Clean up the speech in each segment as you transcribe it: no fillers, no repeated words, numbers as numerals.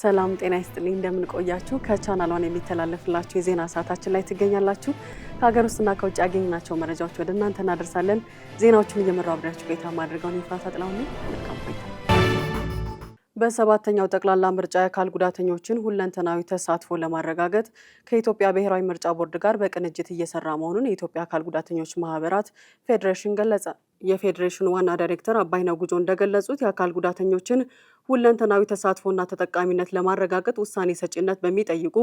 ሰላም ጤና ይስጥልኝ እንደምን ቆያችሁ ከቻናሏን የሚተላለፍላችሁ የዜና ሰዓታችን ላይ ትገኛላችሁ ከሀገር ውስጥና ከውጭ ያገኘናቸው መረጃዎች ወደ እናንተ እናደርሳለን ዜናዎቹን እየመራው አብራችሁ ቆይታ ማድረጋውን ይፋታ ጥላሁን መልካም ቆይታ በሰባተኛው ጠቅላላ ምርጫ የአካል ጉዳተኞችን ሁለንተናዊ ተሳትፎ ለማረጋገጥ ከኢትዮጵያ ብሔራዊ ምርጫ ቦርድ ጋር በቅንጅት እየሰራ መሆኑን የኢትዮጵያ አካል ጉዳተኞች ማህበራት ፌዴሬሽን ገለጸ። የፌዴሬሽኑ ዋና ዳይሬክተር አባይነህ ጉጆ እንደገለጹት የአካል ጉዳተኞችን ሁለንተናዊ ተሳትፎና ተጠቃሚነት ለማረጋገጥ ውሳኔ ሰጪነት በሚጠይቁ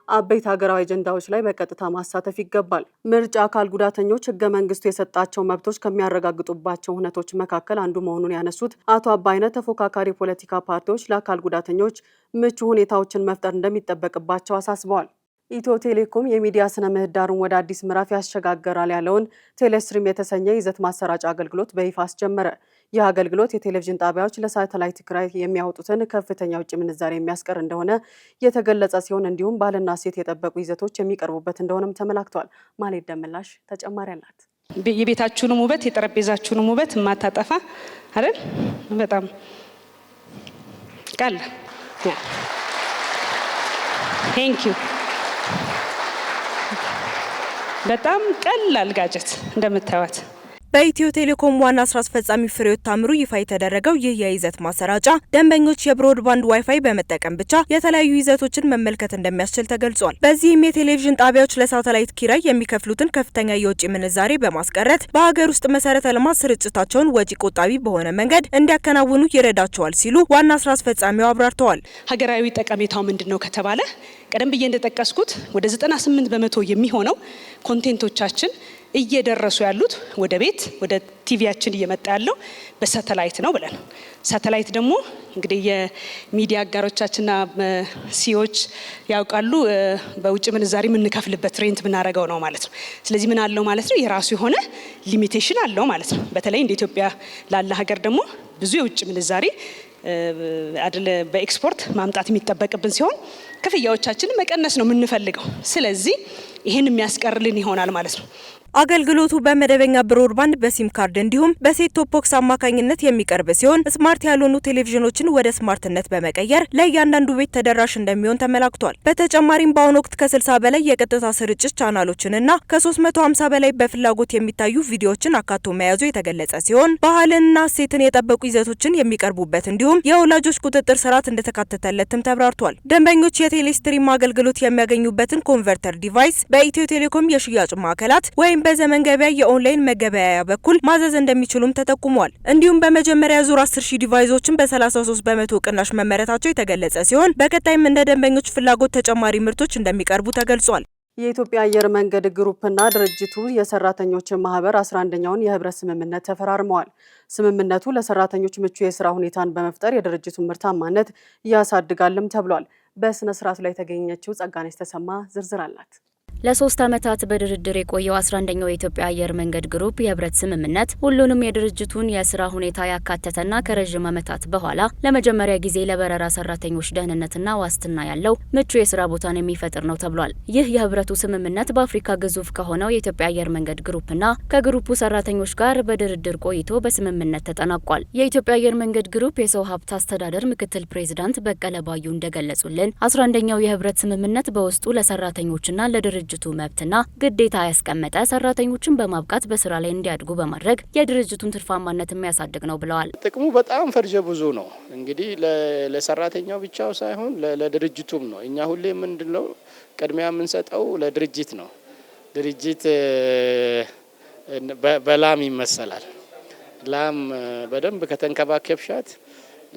አበይት ሀገራዊ አጀንዳዎች ላይ በቀጥታ ማሳተፍ ይገባል። ምርጫ አካል ጉዳተኞች ህገ መንግስቱ የሰጣቸው መብቶች ከሚያረጋግጡባቸው ሁነቶች መካከል አንዱ መሆኑን ያነሱት አቶ አባይነህ ተፎካካሪ ፖለቲካ ፓርቲዎች ለአካል ጉዳተኞች ምቹ ሁኔታዎችን መፍጠር እንደሚጠበቅባቸው አሳስበዋል። ኢትዮ ቴሌኮም የሚዲያ ስነ ምህዳሩን ወደ አዲስ ምዕራፍ ያሸጋግራል ያለውን ቴሌስትሪም የተሰኘ ይዘት ማሰራጫ አገልግሎት በይፋ አስጀመረ። ይህ አገልግሎት የቴሌቪዥን ጣቢያዎች ለሳተላይት ክራይ የሚያወጡትን ከፍተኛ ውጭ ምንዛሬ የሚያስቀር እንደሆነ የተገለጸ ሲሆን እንዲሁም ባህልና እሴት የጠበቁ ይዘቶች የሚቀርቡበት እንደሆነም ተመላክቷል። ማለት ደምላሽ ተጨማሪ አላት። የቤታችሁንም ውበት የጠረጴዛችሁንም ውበት ማታጠፋ አይደል? በጣም ቃል ቴንክ ዩ በጣም ቀላል ጋጀት እንደምታዩት በኢትዮ ቴሌኮም ዋና ስራ አስፈጻሚ ፍሬህይወት ታምሩ ይፋ የተደረገው ይህ የይዘት ማሰራጫ ደንበኞች የብሮድባንድ ዋይፋይ በመጠቀም ብቻ የተለያዩ ይዘቶችን መመልከት እንደሚያስችል ተገልጿል። በዚህም የቴሌቪዥን ጣቢያዎች ለሳተላይት ኪራይ የሚከፍሉትን ከፍተኛ የውጭ ምንዛሬ በማስቀረት በሀገር ውስጥ መሰረተ ልማት ስርጭታቸውን ወጪ ቆጣቢ በሆነ መንገድ እንዲያከናውኑ ይረዳቸዋል ሲሉ ዋና ስራ አስፈጻሚው አብራርተዋል። ሀገራዊ ጠቀሜታው ምንድነው ከተባለ ቀደም ብዬ እንደጠቀስኩት ወደ 98% የሚሆነው ኮንቴንቶቻችን እየደረሱ ያሉት ወደ ቤት ወደ ቲቪያችን እየመጣ ያለው በሳተላይት ነው ብለን ሳተላይት ደግሞ እንግዲህ የሚዲያ አጋሮቻችንና ሲዎች ያውቃሉ በውጭ ምንዛሪ የምንከፍልበት ሬንት ብናረጋው ነው ማለት ነው። ስለዚህ ምን አለው ማለት ነው የራሱ የሆነ ሊሚቴሽን አለው ማለት ነው። በተለይ እንደ ኢትዮጵያ ላለ ሀገር ደግሞ ብዙ የውጭ ምንዛሪ አይደለ በኤክስፖርት ማምጣት የሚጠበቅብን ሲሆን ክፍያዎቻችንን መቀነስ ነው የምንፈልገው። ስለዚህ ይሄን የሚያስቀርልን ይሆናል ማለት ነው። አገልግሎቱ በመደበኛ ብሮድባንድ በሲም ካርድ እንዲሁም በሴት ቶፕ ቦክስ አማካኝነት የሚቀርብ ሲሆን ስማርት ያልሆኑ ቴሌቪዥኖችን ወደ ስማርትነት በመቀየር ለእያንዳንዱ ቤት ተደራሽ እንደሚሆን ተመላክቷል። በተጨማሪም በአሁኑ ወቅት ከ60 በላይ የቀጥታ ስርጭት ቻናሎችንና ከ350 በላይ በፍላጎት የሚታዩ ቪዲዮዎችን አካቶ መያዙ የተገለጸ ሲሆን ባህልንና እሴትን የጠበቁ ይዘቶችን የሚቀርቡበት እንዲሁም የወላጆች ቁጥጥር ስርዓት እንደተካተተለትም ተብራርቷል። ደንበኞች የቴሌስትሪም አገልግሎት የሚያገኙበትን ኮንቨርተር ዲቫይስ በኢትዮ ቴሌኮም የሽያጭ ማዕከላት ወይም በዘመን ገበያ የኦንላይን መገበያያ በኩል ማዘዝ እንደሚችሉም ተጠቁሟል። እንዲሁም በመጀመሪያ ዙር 10,000 ዲቫይሶችን በ33% ቅናሽ መመረታቸው የተገለጸ ሲሆን በቀጣይም እንደ ደንበኞች ፍላጎት ተጨማሪ ምርቶች እንደሚቀርቡ ተገልጿል። የኢትዮጵያ አየር መንገድ ግሩፕና ድርጅቱ የሰራተኞች ማህበር 11ኛውን የህብረት ስምምነት ተፈራርመዋል። ስምምነቱ ለሰራተኞች ምቹ የስራ ሁኔታን በመፍጠር የድርጅቱን ምርታማነት ያሳድጋልም ተብሏል። በስነ ስርዓቱ ላይ የተገኘችው ጸጋነች ተሰማ ዝርዝር አላት። ለ3 ዓመታት በድርድር የቆየው 11ኛው የኢትዮጵያ አየር መንገድ ግሩፕ የህብረት ስምምነት ሁሉንም የድርጅቱን የስራ ሁኔታ ያካተተና ከረጅም ዓመታት በኋላ ለመጀመሪያ ጊዜ ለበረራ ሰራተኞች ደህንነትና ዋስትና ያለው ምቹ የስራ ቦታን የሚፈጥር ነው ተብሏል። ይህ የህብረቱ ስምምነት በአፍሪካ ግዙፍ ከሆነው የኢትዮጵያ አየር መንገድ ግሩፕና ከግሩፑ ሰራተኞች ጋር በድርድር ቆይቶ በስምምነት ተጠናቋል። የኢትዮጵያ አየር መንገድ ግሩፕ የሰው ሀብት አስተዳደር ምክትል ፕሬዝዳንት በቀለ ባዩ እንደገለጹልን 11ኛው የህብረት ስምምነት በውስጡ ለሰራተኞችና ለድርጅቱ መብትና ግዴታ ያስቀመጠ ሰራተኞችን በማብቃት በስራ ላይ እንዲያድጉ በማድረግ የድርጅቱን ትርፋማነት የሚያሳድግ ነው ብለዋል። ጥቅሙ በጣም ፈርጀ ብዙ ነው። እንግዲህ ለሰራተኛው ብቻው ሳይሆን ለድርጅቱም ነው። እኛ ሁሌ ምንድነው ቅድሚያ የምንሰጠው ለድርጅት ነው። ድርጅት በላም ይመሰላል። ላም በደንብ ከተንከባከብሻት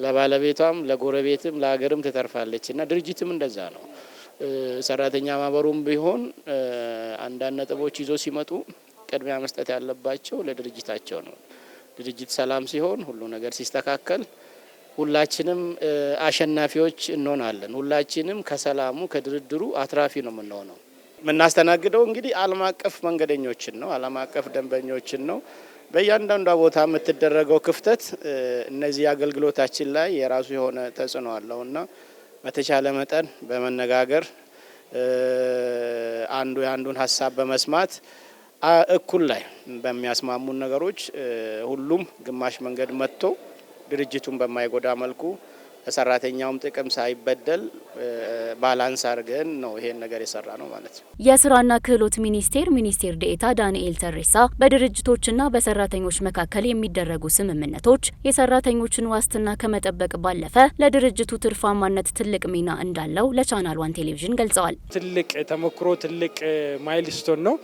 ለባለቤቷም ለጎረቤትም ለሀገርም ትተርፋለች እና ድርጅትም እንደዛ ነው። ሰራተኛ ማህበሩም ቢሆን አንዳንድ ነጥቦች ይዞ ሲመጡ ቅድሚያ መስጠት ያለባቸው ለድርጅታቸው ነው። ድርጅት ሰላም ሲሆን ሁሉ ነገር ሲስተካከል ሁላችንም አሸናፊዎች እንሆናለን። ሁላችንም ከሰላሙ ከድርድሩ አትራፊ ነው የምንሆነው። የምናስተናግደው እንግዲህ ዓለም አቀፍ መንገደኞችን ነው፣ ዓለም አቀፍ ደንበኞችን ነው። በእያንዳንዱ ቦታ የምትደረገው ክፍተት እነዚህ አገልግሎታችን ላይ የራሱ የሆነ ተጽዕኖ አለውና በተቻለ መጠን በመነጋገር አንዱ ያንዱን ሀሳብ በመስማት እኩል ላይ በሚያስማሙን ነገሮች ሁሉም ግማሽ መንገድ መጥቶ ድርጅቱን በማይጎዳ መልኩ ሰራተኛውም ጥቅም ሳይበደል ባላንስ አድርገን ነው ይሄን ነገር የሰራ ነው ማለት ነው። የስራና ክህሎት ሚኒስቴር ዴኤታ ዳንኤል ተሬሳ በድርጅቶችና በሰራተኞች መካከል የሚደረጉ ስምምነቶች የሰራተኞችን ዋስትና ከመጠበቅ ባለፈ ለድርጅቱ ትርፋማነት ትልቅ ሚና እንዳለው ለቻናል ዋን ቴሌቪዥን ገልጸዋል። ትልቅ ተሞክሮ ትልቅ ማይልስቶን ነው።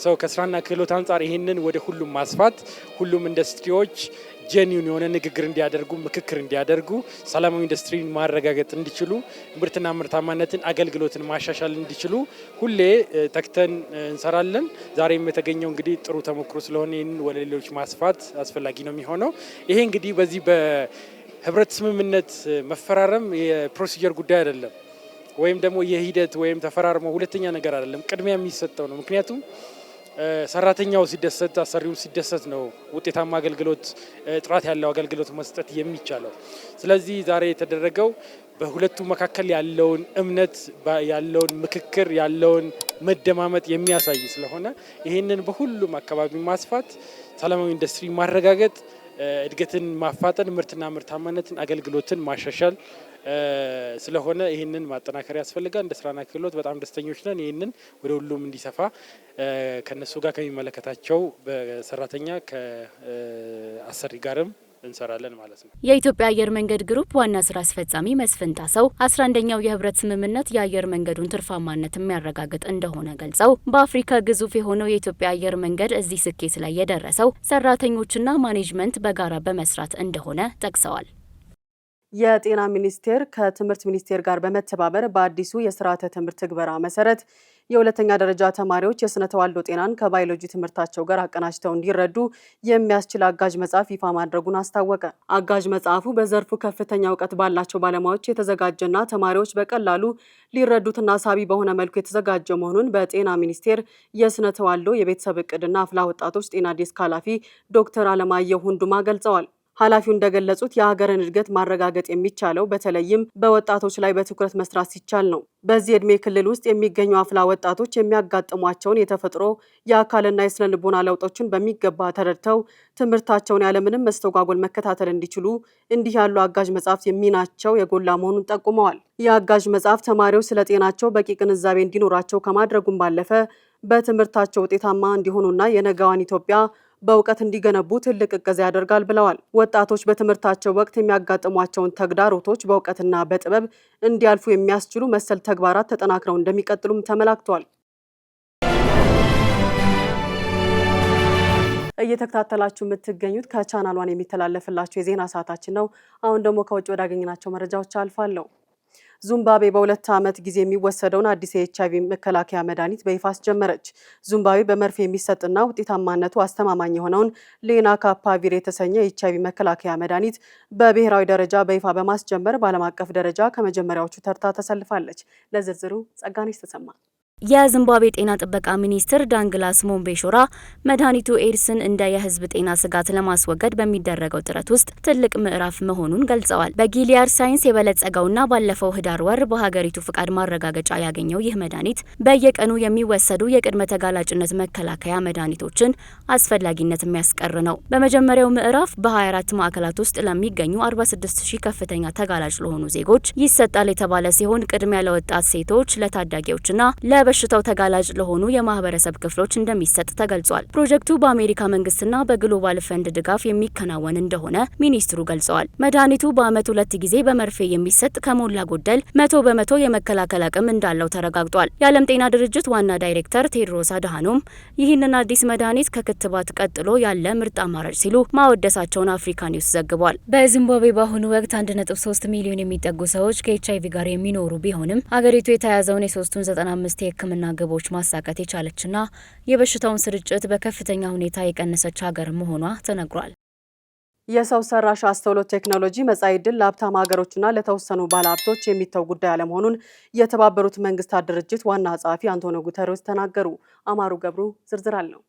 ሰው ከስራና ክህሎት አንጻር ይህንን ወደ ሁሉም ማስፋት ሁሉም ኢንዱስትሪዎች ጄኒውን የሆነ ንግግር እንዲያደርጉ ምክክር እንዲያደርጉ ሰላማዊ ኢንዱስትሪን ማረጋገጥ እንዲችሉ ምርትና ምርታማነትን አገልግሎትን ማሻሻል እንዲችሉ ሁሌ ተክተን እንሰራለን። ዛሬም የተገኘው እንግዲህ ጥሩ ተሞክሮ ስለሆነ ይህንን ወደ ሌሎች ማስፋት አስፈላጊ ነው የሚሆነው። ይሄ እንግዲህ በዚህ በህብረት ስምምነት መፈራረም የፕሮሲጀር ጉዳይ አይደለም፣ ወይም ደግሞ የሂደት ወይም ተፈራርሞ ሁለተኛ ነገር አይደለም። ቅድሚያ የሚሰጠው ነው። ምክንያቱም ሰራተኛው ሲደሰት አሰሪው ሲደሰት ነው ውጤታማ አገልግሎት ጥራት ያለው አገልግሎት መስጠት የሚቻለው። ስለዚህ ዛሬ የተደረገው በሁለቱ መካከል ያለውን እምነት ያለውን ምክክር ያለውን መደማመጥ የሚያሳይ ስለሆነ ይህንን በሁሉም አካባቢ ማስፋት፣ ሰላማዊ ኢንዱስትሪ ማረጋገጥ፣ እድገትን ማፋጠን፣ ምርትና ምርታማነትን አገልግሎትን ማሻሻል ስለሆነ ይህንን ማጠናከር ያስፈልጋል። እንደ ስራና ክህሎት በጣም ደስተኞች ነን። ይህንን ወደ ሁሉም እንዲሰፋ ከነሱ ጋር ከሚመለከታቸው በሰራተኛ ከአሰሪ ጋርም እንሰራለን ማለት ነው። የኢትዮጵያ አየር መንገድ ግሩፕ ዋና ስራ አስፈጻሚ መስፍን ጣሰው 11ኛው የህብረት ስምምነት የአየር መንገዱን ትርፋማነት የሚያረጋግጥ እንደሆነ ገልጸው በአፍሪካ ግዙፍ የሆነው የኢትዮጵያ አየር መንገድ እዚህ ስኬት ላይ የደረሰው ሰራተኞችና ማኔጅመንት በጋራ በመስራት እንደሆነ ጠቅሰዋል። የጤና ሚኒስቴር ከትምህርት ሚኒስቴር ጋር በመተባበር በአዲሱ የስርዓተ ትምህርት ትግበራ መሰረት የሁለተኛ ደረጃ ተማሪዎች የስነ ተዋልዶ ጤናን ከባዮሎጂ ትምህርታቸው ጋር አቀናጅተው እንዲረዱ የሚያስችል አጋዥ መጽሐፍ ይፋ ማድረጉን አስታወቀ። አጋዥ መጽሐፉ በዘርፉ ከፍተኛ እውቀት ባላቸው ባለሙያዎች የተዘጋጀና ተማሪዎች በቀላሉ ሊረዱትና ሳቢ በሆነ መልኩ የተዘጋጀ መሆኑን በጤና ሚኒስቴር የስነ ተዋልዶ የቤተሰብ እቅድና አፍላ ወጣቶች ጤና ዴስክ ኃላፊ ዶክተር አለማየሁ ሁንዱማ ገልጸዋል። ኃላፊው እንደገለጹት የሀገርን እድገት ማረጋገጥ የሚቻለው በተለይም በወጣቶች ላይ በትኩረት መስራት ሲቻል ነው። በዚህ እድሜ ክልል ውስጥ የሚገኙ አፍላ ወጣቶች የሚያጋጥሟቸውን የተፈጥሮ የአካልና የስነ ልቦና ለውጦችን በሚገባ ተረድተው ትምህርታቸውን ያለምንም መስተጓጎል መከታተል እንዲችሉ እንዲህ ያሉ አጋዥ መጽሐፍት የሚናቸው የጎላ መሆኑን ጠቁመዋል። የአጋዥ መጽሐፍ ተማሪዎች ስለ ጤናቸው በቂ ግንዛቤ እንዲኖራቸው ከማድረጉም ባለፈ በትምህርታቸው ውጤታማ እንዲሆኑና የነገዋን ኢትዮጵያ በእውቀት እንዲገነቡ ትልቅ እገዛ ያደርጋል ብለዋል። ወጣቶች በትምህርታቸው ወቅት የሚያጋጥሟቸውን ተግዳሮቶች በእውቀትና በጥበብ እንዲያልፉ የሚያስችሉ መሰል ተግባራት ተጠናክረው እንደሚቀጥሉም ተመላክቷል። እየተከታተላችሁ የምትገኙት ከቻናል ዋን የሚተላለፍላችሁ የዜና ሰዓታችን ነው። አሁን ደግሞ ከውጭ ወዳገኘናቸው መረጃዎች አልፋለሁ። ዚምባብዌ በ2 ዓመት ጊዜ የሚወሰደውን አዲስ የኤችአይቪ መከላከያ መድኃኒት በይፋ አስጀመረች። ዚምባብዌ በመርፌ የሚሰጥና ውጤታማነቱ አስተማማኝ የሆነውን ሌናካፓቪር የተሰኘ የኤችአይቪ መከላከያ መድኃኒት በብሔራዊ ደረጃ በይፋ በማስጀመር በዓለም አቀፍ ደረጃ ከመጀመሪያዎቹ ተርታ ተሰልፋለች። ለዝርዝሩ ጸጋነሽ ተሰማ። የዚምባብዌ ጤና ጥበቃ ሚኒስትር ዳንግላስ ሞምቤሾራ መድኃኒቱ ኤድስን እንደ የሕዝብ ጤና ስጋት ለማስወገድ በሚደረገው ጥረት ውስጥ ትልቅ ምዕራፍ መሆኑን ገልጸዋል። በጊሊያድ ሳይንስ የበለጸገውና ባለፈው ህዳር ወር በሀገሪቱ ፍቃድ ማረጋገጫ ያገኘው ይህ መድኃኒት በየቀኑ የሚወሰዱ የቅድመ ተጋላጭነት መከላከያ መድኃኒቶችን አስፈላጊነት የሚያስቀር ነው። በመጀመሪያው ምዕራፍ በ24 ማዕከላት ውስጥ ለሚገኙ 46000 ከፍተኛ ተጋላጭ ለሆኑ ዜጎች ይሰጣል የተባለ ሲሆን ቅድሚያ ለወጣት ሴቶች፣ ለታዳጊዎችና በሽታው ተጋላጭ ለሆኑ የማህበረሰብ ክፍሎች እንደሚሰጥ ተገልጿል። ፕሮጀክቱ በአሜሪካ መንግስትና በግሎባል ፈንድ ድጋፍ የሚከናወን እንደሆነ ሚኒስትሩ ገልጸዋል። መድኃኒቱ በአመት 2 ጊዜ በመርፌ የሚሰጥ ከሞላ ጎደል 100% የመከላከል አቅም እንዳለው ተረጋግጧል። የዓለም ጤና ድርጅት ዋና ዳይሬክተር ቴድሮስ አድሃኖም ይህንን አዲስ መድኃኒት ከክትባት ቀጥሎ ያለ ምርጥ አማራጭ ሲሉ ማወደሳቸውን አፍሪካ ኒውስ ዘግቧል። በዚምባብዌ በአሁኑ ወቅት 1.3 ሚሊዮን የሚጠጉ ሰዎች ከኤችአይቪ ጋር የሚኖሩ ቢሆንም ሀገሪቱ የተያዘውን የ395 የሕክምና ግቦች ማሳካት የቻለችና የበሽታውን ስርጭት በከፍተኛ ሁኔታ የቀነሰች ሀገር መሆኗ ተነግሯል። የሰው ሰራሽ አስተውሎት ቴክኖሎጂ መጻኢ ዕድል ለሀብታም ሀገሮችና ለተወሰኑ ባለሀብቶች የሚተው ጉዳይ አለመሆኑን የተባበሩት መንግስታት ድርጅት ዋና ጸሐፊ አንቶኒዮ ጉተሬስ ተናገሩ። አማሩ ገብሩ ዝርዝር አለው።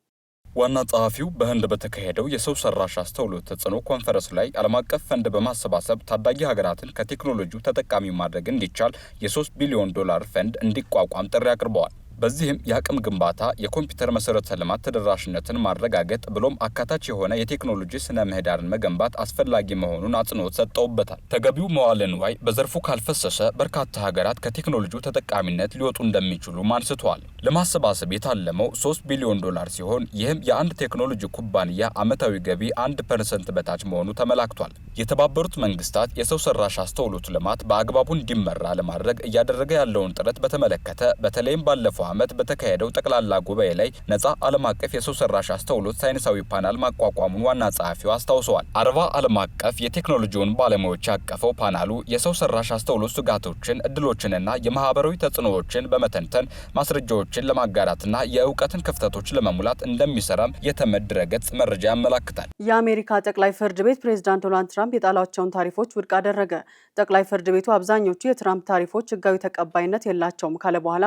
ዋና ጸሐፊው በህንድ በተካሄደው የሰው ሰራሽ አስተውሎት ተጽዕኖ ኮንፈረንስ ላይ ዓለም አቀፍ ፈንድ በማሰባሰብ ታዳጊ ሀገራትን ከቴክኖሎጂው ተጠቃሚ ማድረግ እንዲቻል የ$3 ቢሊዮን ፈንድ እንዲቋቋም ጥሪ አቅርበዋል። በዚህም የአቅም ግንባታ፣ የኮምፒውተር መሰረተ ልማት ተደራሽነትን ማረጋገጥ ብሎም አካታች የሆነ የቴክኖሎጂ ስነ ምህዳርን መገንባት አስፈላጊ መሆኑን አጽንኦት ሰጥተውበታል። ተገቢው መዋለ ንዋይ በዘርፉ ካልፈሰሰ በርካታ ሀገራት ከቴክኖሎጂው ተጠቃሚነት ሊወጡ እንደሚችሉም አንስተዋል። ለማሰባሰብ የታለመው $3 ቢሊዮን ሲሆን ይህም የአንድ ቴክኖሎጂ ኩባንያ ዓመታዊ ገቢ 1% በታች መሆኑ ተመላክቷል። የተባበሩት መንግስታት የሰው ሰራሽ አስተውሎት ልማት በአግባቡ እንዲመራ ለማድረግ እያደረገ ያለውን ጥረት በተመለከተ በተለይም ባለፈው ዓመት በተካሄደው ጠቅላላ ጉባኤ ላይ ነፃ ዓለም አቀፍ የሰው ሰራሽ አስተውሎት ሳይንሳዊ ፓናል ማቋቋሙን ዋና ጸሐፊው አስታውሰዋል። 40 ዓለም አቀፍ የቴክኖሎጂውን ባለሙያዎች ያቀፈው ፓናሉ የሰው ሰራሽ አስተውሎት ስጋቶችን፣ እድሎችንና የማህበራዊ ተጽዕኖዎችን በመተንተን ማስረጃዎችን ለማጋራትና የእውቀትን ክፍተቶች ለመሙላት እንደሚሰራም የተመድ ድረገጽ መረጃ ያመለክታል። የአሜሪካ ጠቅላይ ፍርድ ቤት ፕሬዝዳንት ዶናልድ ትራምፕ የጣሏቸውን ታሪፎች ውድቅ አደረገ። ጠቅላይ ፍርድ ቤቱ አብዛኞቹ የትራምፕ ታሪፎች ሕጋዊ ተቀባይነት የላቸውም ካለ በኋላ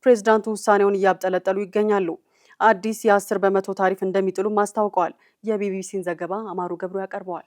ፕሬዝዳንቱ ውሳኔውን እያብጠለጠሉ ይገኛሉ። አዲስ የ10 በመቶ ታሪፍ እንደሚጥሉም አስታውቀዋል። የቢቢሲን ዘገባ አማሩ ገብሩ ያቀርበዋል።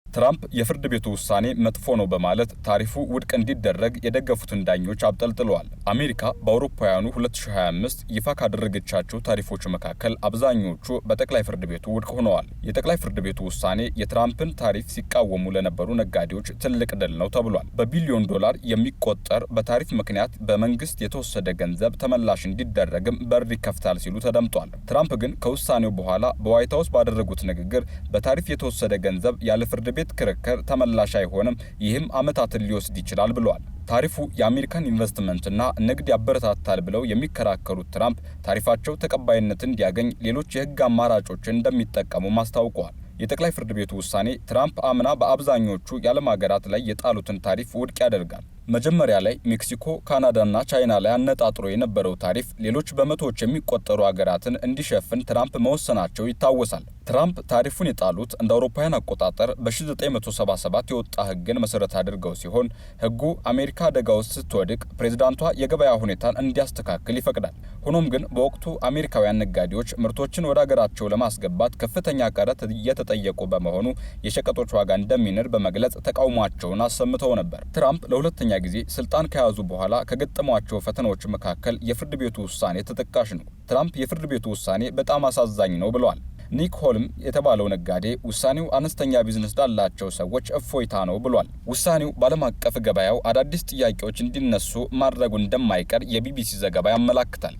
ትራምፕ የፍርድ ቤቱ ውሳኔ መጥፎ ነው በማለት ታሪፉ ውድቅ እንዲደረግ የደገፉትን ዳኞች አብጠልጥለዋል። አሜሪካ በአውሮፓውያኑ 2025 ይፋ ካደረገቻቸው ታሪፎች መካከል አብዛኞቹ በጠቅላይ ፍርድ ቤቱ ውድቅ ሆነዋል። የጠቅላይ ፍርድ ቤቱ ውሳኔ የትራምፕን ታሪፍ ሲቃወሙ ለነበሩ ነጋዴዎች ትልቅ ድል ነው ተብሏል። በቢሊዮን ዶላር የሚቆጠር በታሪፍ ምክንያት በመንግስት የተወሰደ ገንዘብ ተመላሽ እንዲደረግም በር ይከፍታል ሲሉ ተደምጧል። ትራምፕ ግን ከውሳኔው በኋላ በዋይት ሀውስ ባደረጉት ንግግር በታሪፍ የተወሰደ ገንዘብ ያለ ፍርድ ቤት ክርክር ተመላሽ አይሆንም፣ ይህም ዓመታትን ሊወስድ ይችላል ብለዋል። ታሪፉ የአሜሪካን ኢንቨስትመንትና ንግድ ያበረታታል ብለው የሚከራከሩት ትራምፕ ታሪፋቸው ተቀባይነት እንዲያገኝ ሌሎች የህግ አማራጮችን እንደሚጠቀሙ አስታውቀዋል። የጠቅላይ ፍርድ ቤቱ ውሳኔ ትራምፕ አምና በአብዛኞቹ የዓለም ሀገራት ላይ የጣሉትን ታሪፍ ውድቅ ያደርጋል። መጀመሪያ ላይ ሜክሲኮ፣ ካናዳና ቻይና ላይ አነጣጥሮ የነበረው ታሪፍ ሌሎች በመቶዎች የሚቆጠሩ ሀገራትን እንዲሸፍን ትራምፕ መወሰናቸው ይታወሳል። ትራምፕ ታሪፉን የጣሉት እንደ አውሮፓውያን አቆጣጠር በ1977 የወጣ ህግን መሰረት አድርገው ሲሆን ህጉ አሜሪካ አደጋ ውስጥ ስትወድቅ ፕሬዝዳንቷ የገበያ ሁኔታን እንዲያስተካክል ይፈቅዳል። ሆኖም ግን በወቅቱ አሜሪካውያን ነጋዴዎች ምርቶችን ወደ ሀገራቸው ለማስገባት ከፍተኛ ቀረጥ እየተጠየቁ በመሆኑ የሸቀጦች ዋጋ እንደሚንር በመግለጽ ተቃውሟቸውን አሰምተው ነበር። ትራምፕ ለሁለተኛ ጊዜ ስልጣን ከያዙ በኋላ ከገጠሟቸው ፈተናዎች መካከል የፍርድ ቤቱ ውሳኔ ተጠቃሽ ነው። ትራምፕ የፍርድ ቤቱ ውሳኔ በጣም አሳዛኝ ነው ብለዋል። ኒክ ሆልም የተባለው ነጋዴ ውሳኔው አነስተኛ ቢዝነስ ላላቸው ሰዎች እፎይታ ነው ብሏል። ውሳኔው በዓለም አቀፍ ገበያው አዳዲስ ጥያቄዎች እንዲነሱ ማድረጉ እንደማይቀር የቢቢሲ ዘገባ ያመለክታል።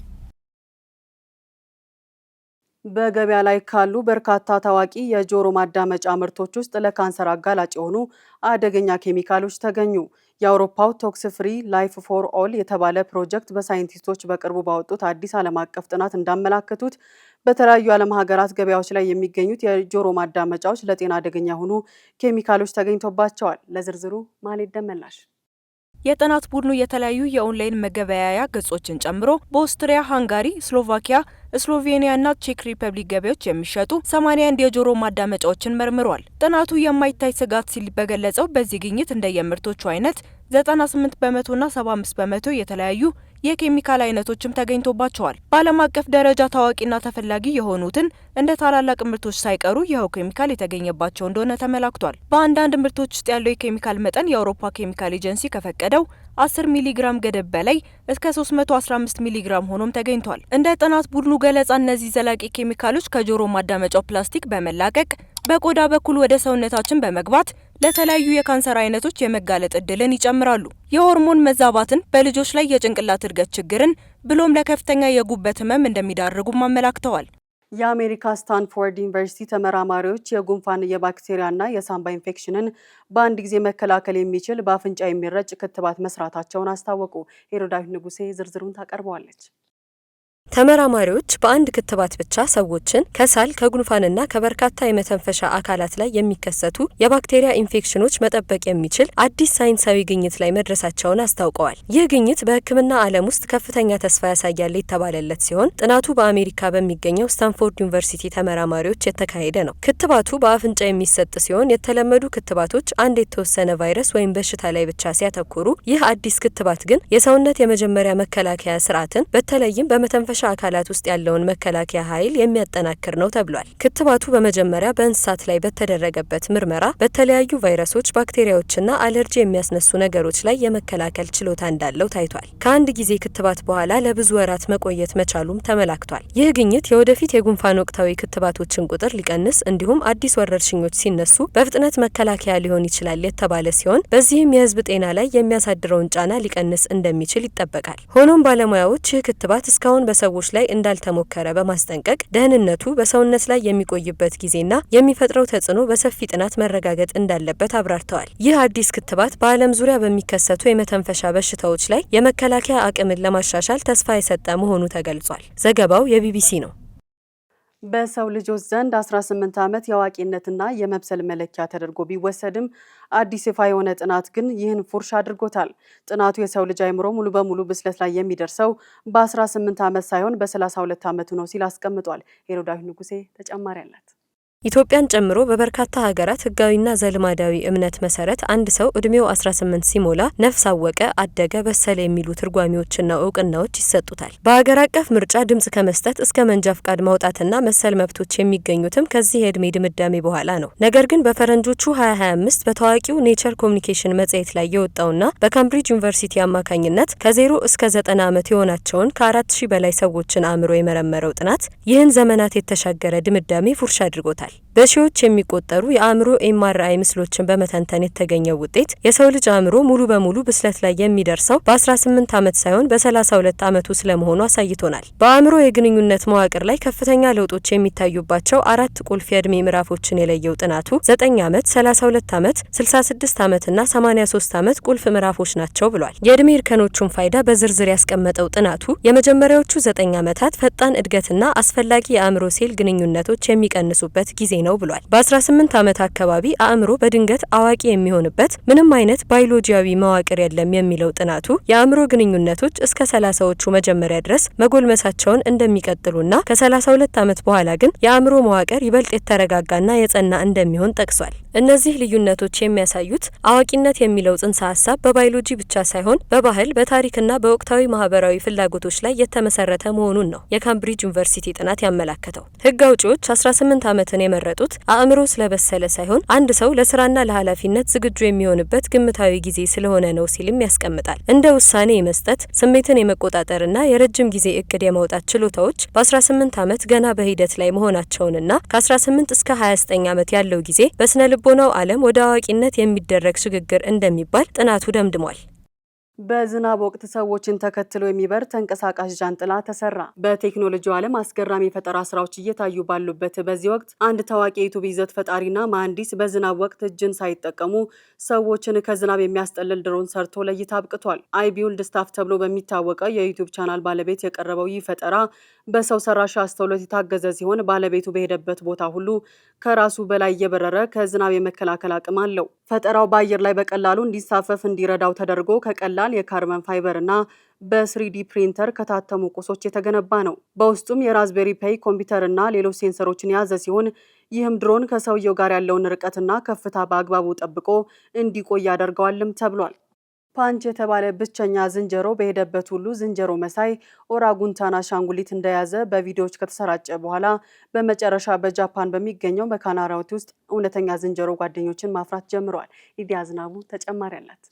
በገበያ ላይ ካሉ በርካታ ታዋቂ የጆሮ ማዳመጫ ምርቶች ውስጥ ለካንሰር አጋላጭ የሆኑ አደገኛ ኬሚካሎች ተገኙ። የአውሮፓው ቶክስ ፍሪ ላይፍ ፎር ኦል የተባለ ፕሮጀክት በሳይንቲስቶች በቅርቡ ባወጡት አዲስ ዓለም አቀፍ ጥናት እንዳመላከቱት በተለያዩ ዓለም ሀገራት ገበያዎች ላይ የሚገኙት የጆሮ ማዳመጫዎች ለጤና አደገኛ የሆኑ ኬሚካሎች ተገኝቶባቸዋል። ለዝርዝሩ ማሌት ደመላሽ። የጥናት ቡድኑ የተለያዩ የኦንላይን መገበያያ ገጾችን ጨምሮ በኦስትሪያ፣ ሃንጋሪ፣ ስሎቫኪያ፣ ስሎቬኒያ እና ቼክ ሪፐብሊክ ገበያዎች የሚሸጡ 81 የጆሮ ማዳመጫዎችን መርምሯል። ጥናቱ የማይታይ ስጋት ሲል በገለጸው በዚህ ግኝት እንደየምርቶቹ አይነት 98 በመቶና 75 በመቶ የተለያዩ የኬሚካል አይነቶችም ተገኝቶባቸዋል። በዓለም አቀፍ ደረጃ ታዋቂና ተፈላጊ የሆኑትን እንደ ታላላቅ ምርቶች ሳይቀሩ ይኸው ኬሚካል የተገኘባቸው እንደሆነ ተመላክቷል። በአንዳንድ ምርቶች ውስጥ ያለው የኬሚካል መጠን የአውሮፓ ኬሚካል ኤጀንሲ ከፈቀደው 10 ሚሊግራም ገደብ በላይ እስከ 315 ሚሊግራም ሆኖም ተገኝቷል። እንደ ጥናት ቡድኑ ገለጻ እነዚህ ዘላቂ ኬሚካሎች ከጆሮ ማዳመጫው ፕላስቲክ በመላቀቅ በቆዳ በኩል ወደ ሰውነታችን በመግባት ለተለያዩ የካንሰር አይነቶች የመጋለጥ እድልን ይጨምራሉ። የሆርሞን መዛባትን፣ በልጆች ላይ የጭንቅላት እድገት ችግርን ብሎም ለከፍተኛ የጉበት ህመም እንደሚዳርጉም አመላክተዋል። የአሜሪካ ስታንፎርድ ዩኒቨርሲቲ ተመራማሪዎች የጉንፋን፣ የባክቴሪያና የሳምባ ኢንፌክሽንን በአንድ ጊዜ መከላከል የሚችል በአፍንጫ የሚረጭ ክትባት መስራታቸውን አስታወቁ። ሄሮዳዊት ንጉሴ ዝርዝሩን ታቀርበዋለች። ተመራማሪዎች በአንድ ክትባት ብቻ ሰዎችን ከሳል ከጉንፋንና ከበርካታ የመተንፈሻ አካላት ላይ የሚከሰቱ የባክቴሪያ ኢንፌክሽኖች መጠበቅ የሚችል አዲስ ሳይንሳዊ ግኝት ላይ መድረሳቸውን አስታውቀዋል። ይህ ግኝት በሕክምና ዓለም ውስጥ ከፍተኛ ተስፋ ያሳያል የተባለለት ሲሆን ጥናቱ በአሜሪካ በሚገኘው ስታንፎርድ ዩኒቨርሲቲ ተመራማሪዎች የተካሄደ ነው። ክትባቱ በአፍንጫ የሚሰጥ ሲሆን የተለመዱ ክትባቶች አንድ የተወሰነ ቫይረስ ወይም በሽታ ላይ ብቻ ሲያተኩሩ፣ ይህ አዲስ ክትባት ግን የሰውነት የመጀመሪያ መከላከያ ስርዓትን በተለይም በመተንፈሻ የመተንፈሻ አካላት ውስጥ ያለውን መከላከያ ኃይል የሚያጠናክር ነው ተብሏል። ክትባቱ በመጀመሪያ በእንስሳት ላይ በተደረገበት ምርመራ በተለያዩ ቫይረሶች፣ ባክቴሪያዎችና አለርጂ የሚያስነሱ ነገሮች ላይ የመከላከል ችሎታ እንዳለው ታይቷል። ከአንድ ጊዜ ክትባት በኋላ ለብዙ ወራት መቆየት መቻሉም ተመላክቷል። ይህ ግኝት የወደፊት የጉንፋን ወቅታዊ ክትባቶችን ቁጥር ሊቀንስ እንዲሁም አዲስ ወረርሽኞች ሲነሱ በፍጥነት መከላከያ ሊሆን ይችላል የተባለ ሲሆን በዚህም የህዝብ ጤና ላይ የሚያሳድረውን ጫና ሊቀንስ እንደሚችል ይጠበቃል። ሆኖም ባለሙያዎች ይህ ክትባት እስካሁን በሰዎች ላይ እንዳልተሞከረ በማስጠንቀቅ ደህንነቱ በሰውነት ላይ የሚቆይበት ጊዜና የሚፈጥረው ተጽዕኖ በሰፊ ጥናት መረጋገጥ እንዳለበት አብራርተዋል። ይህ አዲስ ክትባት በዓለም ዙሪያ በሚከሰቱ የመተንፈሻ በሽታዎች ላይ የመከላከያ አቅምን ለማሻሻል ተስፋ የሰጠ መሆኑ ተገልጿል። ዘገባው የቢቢሲ ነው። በሰው ልጆች ዘንድ 18 ዓመት የአዋቂነትና የመብሰል መለኪያ ተደርጎ ቢወሰድም አዲስ ይፋ የሆነ ጥናት ግን ይህን ፉርሽ አድርጎታል። ጥናቱ የሰው ልጅ አእምሮ ሙሉ በሙሉ ብስለት ላይ የሚደርሰው በ18 ዓመት ሳይሆን በ32 ዓመቱ ነው ሲል አስቀምጧል። ሄሮዳዊት ንጉሴ ተጨማሪ አላት። ኢትዮጵያን ጨምሮ በበርካታ ሀገራት ህጋዊና ዘልማዳዊ እምነት መሰረት አንድ ሰው እድሜው 18 ሲሞላ ነፍስ አወቀ፣ አደገ፣ በሰለ የሚሉ ትርጓሜዎችና እውቅናዎች ይሰጡታል። በሀገር አቀፍ ምርጫ ድምጽ ከመስጠት እስከ መንጃ ፍቃድ ማውጣትና መሰል መብቶች የሚገኙትም ከዚህ የእድሜ ድምዳሜ በኋላ ነው። ነገር ግን በፈረንጆቹ 2025 በታዋቂው ኔቸር ኮሚኒኬሽን መጽሔት ላይ የወጣውና በካምብሪጅ ዩኒቨርሲቲ አማካኝነት ከ0 እስከ 90 ዓመት የሆናቸውን ከ4000 በላይ ሰዎችን አእምሮ የመረመረው ጥናት ይህን ዘመናት የተሻገረ ድምዳሜ ፉርሽ አድርጎታል። በሺዎች የሚቆጠሩ የአእምሮ ኤምአርአይ ምስሎችን በመተንተን የተገኘው ውጤት የሰው ልጅ አእምሮ ሙሉ በሙሉ ብስለት ላይ የሚደርሰው በ18 ዓመት ሳይሆን በ32 ዓመቱ ስለመሆኑ አሳይቶናል። በአእምሮ የግንኙነት መዋቅር ላይ ከፍተኛ ለውጦች የሚታዩባቸው 4 ቁልፍ የእድሜ ምዕራፎችን የለየው ጥናቱ 9 ዓመት፣ 32 ዓመት፣ 66 ዓመትና 83 ዓመት ቁልፍ ምዕራፎች ናቸው ብሏል። የእድሜ እርከኖቹን ፋይዳ በዝርዝር ያስቀመጠው ጥናቱ የመጀመሪያዎቹ 9 ዓመታት ፈጣን እድገትና አስፈላጊ የአእምሮ ሴል ግንኙነቶች የሚቀንሱበት ጊዜ ነው ብሏል። በ18 ዓመት አካባቢ አእምሮ በድንገት አዋቂ የሚሆንበት ምንም አይነት ባዮሎጂያዊ መዋቅር የለም የሚለው ጥናቱ የአእምሮ ግንኙነቶች እስከ 30ዎቹ መጀመሪያ ድረስ መጎልመሳቸውን እንደሚቀጥሉና ከ32 ዓመት በኋላ ግን የአእምሮ መዋቅር ይበልጥ የተረጋጋና የጸና እንደሚሆን ጠቅሷል። እነዚህ ልዩነቶች የሚያሳዩት አዋቂነት የሚለው ጽንሰ ሀሳብ በባዮሎጂ ብቻ ሳይሆን በባህል፣ በታሪክና በወቅታዊ ማህበራዊ ፍላጎቶች ላይ የተመሰረተ መሆኑን ነው የካምብሪጅ ዩኒቨርሲቲ ጥናት ያመላከተው። ህግ አውጪዎች 18 ዓመትን የመረጡት አእምሮ ስለበሰለ ሳይሆን አንድ ሰው ለስራና ለኃላፊነት ዝግጁ የሚሆንበት ግምታዊ ጊዜ ስለሆነ ነው ሲልም ያስቀምጣል። እንደ ውሳኔ የመስጠት፣ ስሜትን የመቆጣጠርና የረጅም ጊዜ እቅድ የማውጣት ችሎታዎች በ18 ዓመት ገና በሂደት ላይ መሆናቸውንና ከ18 እስከ 29 ዓመት ያለው ጊዜ በስነ ልቦናው ዓለም ወደ አዋቂነት የሚደረግ ሽግግር እንደሚባል ጥናቱ ደምድሟል። በዝናብ ወቅት ሰዎችን ተከትሎ የሚበር ተንቀሳቃሽ ጃንጥላ ተሰራ። በቴክኖሎጂው ዓለም አስገራሚ የፈጠራ ስራዎች እየታዩ ባሉበት በዚህ ወቅት አንድ ታዋቂ የዩቲዩብ ይዘት ፈጣሪና መሐንዲስ በዝናብ ወቅት እጅን ሳይጠቀሙ ሰዎችን ከዝናብ የሚያስጠልል ድሮን ሰርቶ ለእይታ አብቅቷል። አይቢውልድ ስታፍ ተብሎ በሚታወቀው የዩቲዩብ ቻናል ባለቤት የቀረበው ይህ ፈጠራ በሰው ሰራሽ አስተውሎት የታገዘ ሲሆን ባለቤቱ በሄደበት ቦታ ሁሉ ከራሱ በላይ እየበረረ ከዝናብ የመከላከል አቅም አለው። ፈጠራው በአየር ላይ በቀላሉ እንዲሳፈፍ እንዲረዳው ተደርጎ ከቀላል የካርበን ፋይበር እና በ3ዲ ፕሪንተር ከታተሙ ቁሶች የተገነባ ነው። በውስጡም የራዝቤሪ ፓይ ኮምፒውተር እና ሌሎች ሴንሰሮችን የያዘ ሲሆን ይህም ድሮን ከሰውየው ጋር ያለውን ርቀትና ከፍታ በአግባቡ ጠብቆ እንዲቆይ ያደርገዋልም ተብሏል። ፓንች የተባለ ብቸኛ ዝንጀሮ በሄደበት ሁሉ ዝንጀሮ መሳይ ኦራጉንታን አሻንጉሊት እንደያዘ በቪዲዮዎች ከተሰራጨ በኋላ በመጨረሻ በጃፓን በሚገኘው በካናራውቲ ውስጥ እውነተኛ ዝንጀሮ ጓደኞችን ማፍራት ጀምረዋል። ኢዲያ ዝናቡ ተጨማሪ አላት።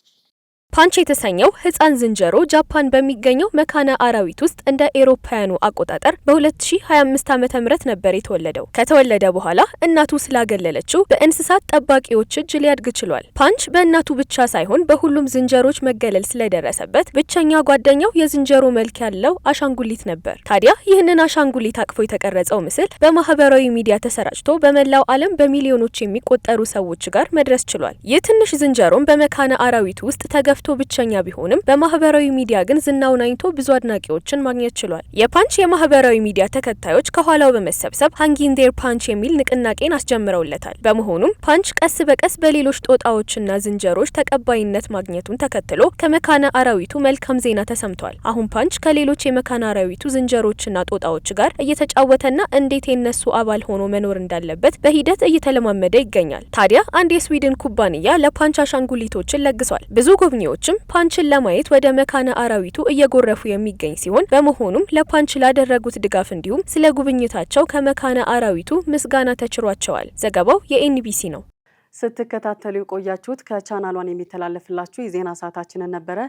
ፓንች የተሰኘው ህፃን ዝንጀሮ ጃፓን በሚገኘው መካነ አራዊት ውስጥ እንደ ኤሮፓያኑ አቆጣጠር በ2025 ዓ.ም ነበር የተወለደው። ከተወለደ በኋላ እናቱ ስላገለለችው በእንስሳት ጠባቂዎች እጅ ሊያድግ ችሏል። ፓንች በእናቱ ብቻ ሳይሆን በሁሉም ዝንጀሮች መገለል ስለደረሰበት ብቸኛ ጓደኛው የዝንጀሮ መልክ ያለው አሻንጉሊት ነበር። ታዲያ ይህንን አሻንጉሊት አቅፎ የተቀረጸው ምስል በማህበራዊ ሚዲያ ተሰራጭቶ በመላው ዓለም በሚሊዮኖች የሚቆጠሩ ሰዎች ጋር መድረስ ችሏል። ይህ ትንሽ ዝንጀሮም በመካነ አራዊት ውስጥ ተገፍቶ ብቸኛ ቢሆንም በማህበራዊ ሚዲያ ግን ዝናውን አይቶ ብዙ አድናቂዎችን ማግኘት ችሏል። የፓንች የማህበራዊ ሚዲያ ተከታዮች ከኋላው በመሰብሰብ ሃንጊን ዴር ፓንች የሚል ንቅናቄን አስጀምረውለታል። በመሆኑም ፓንች ቀስ በቀስ በሌሎች ጦጣዎችና ዝንጀሮች ተቀባይነት ማግኘቱን ተከትሎ ከመካነ አራዊቱ መልካም ዜና ተሰምቷል። አሁን ፓንች ከሌሎች የመካነ አራዊቱ ዝንጀሮችና ጦጣዎች ጋር እየተጫወተና እንዴት የነሱ አባል ሆኖ መኖር እንዳለበት በሂደት እየተለማመደ ይገኛል። ታዲያ አንድ የስዊድን ኩባንያ ለፓንች አሻንጉሊቶችን ለግሷል። ብዙ ጎብኚዎች ጎብኚዎችም ፓንችን ለማየት ወደ መካነ አራዊቱ እየጎረፉ የሚገኝ ሲሆን በመሆኑም ለፓንች ላደረጉት ድጋፍ እንዲሁም ስለ ጉብኝታቸው ከመካነ አራዊቱ ምስጋና ተችሯቸዋል። ዘገባው የኤንቢሲ ነው። ስትከታተሉ የቆያችሁት ከቻናሏን የሚተላለፍላችሁ የዜና ሰዓታችንን ነበረ።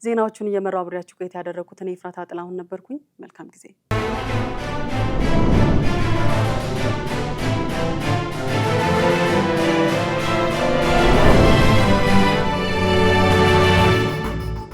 ዜናዎቹን እየመራው አብሬያችሁ ቆይታ ያደረኩት እኔ ኤፍራታ ጥላሁን ነበርኩኝ። መልካም ጊዜ